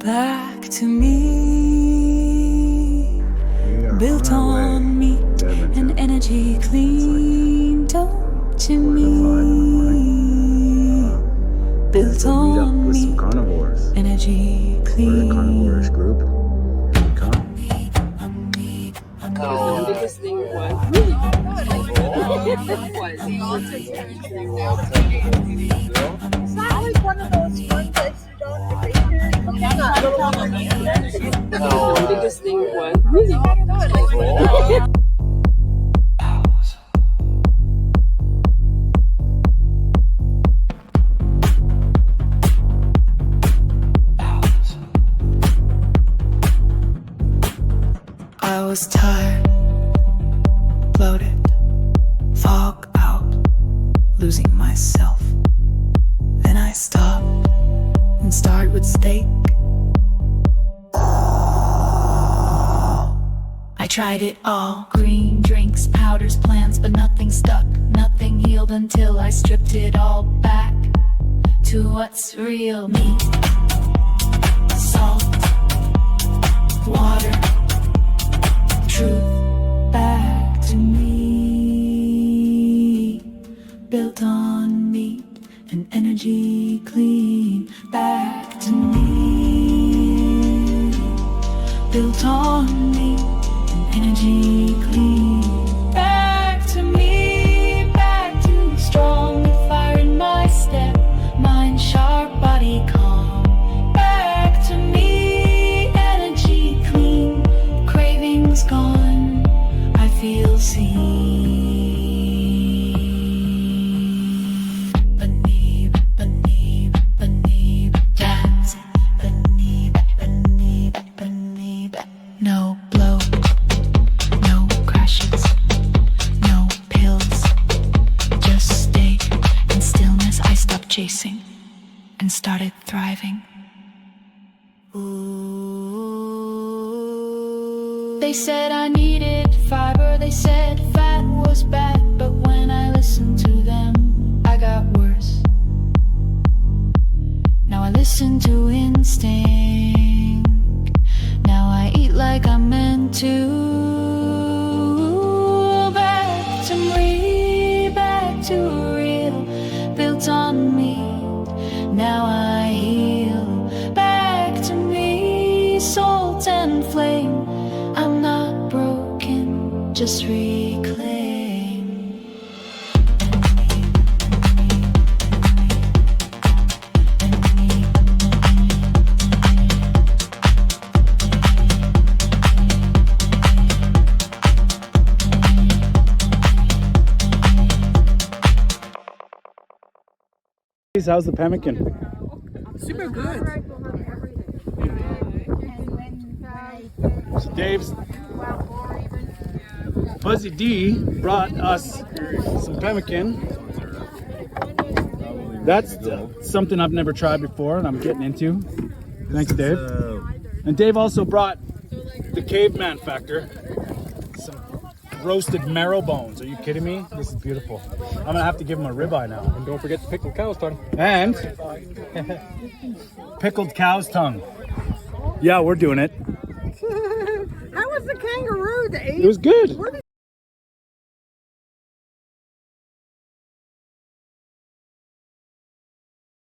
back to me, built on meat and energy clean, don't you mean? Built on with meat, some carnivores. energy We're clean. a carnivores group. Come. The biggest thing was It's not like one of those ones that you don't the biggest thing was I was tired, bloated, fog out, losing myself. Then I stopped and started with steak. I tried it all, green drinks, powders, plants, but nothing stuck, nothing healed until I stripped it all back to what's real. Meat, salt, water, truth back to me, built on meat and energy clean. Back to me, built on meat and energy clean. Back to me, back to strong fire in my step, mind sharp, body calm. Back to me, energy clean, cravings gone, I feel seen. Beneath, beneath, beneath, dancing. Beneath, beneath, beneath. No blow, no crashes, no pills. Just stay in stillness. I stopped chasing and started thriving. Ooh. They said I needed fiber, they said fat was bad, but when I listened to them, I got worse. Now I listen to instinct, now I eat like I'm meant to. Back to me, back to real, built on me, now I heal. Back to me, salt and flame, I'm not broken, just reclaim. How's the pemmican? super good. So Dave's Buzzy D brought us some pemmican. That's something I've never tried before and I'm getting into. Thanks, Dave. And Dave also brought the caveman factor. Some roasted marrow bones. Are you kidding me? This is beautiful. I'm gonna have to give him a ribeye now. And don't forget the pickled cow's tongue. And pickled cow's tongue. Yeah, we're doing it. How was the kangaroo to eat? It was good. Where did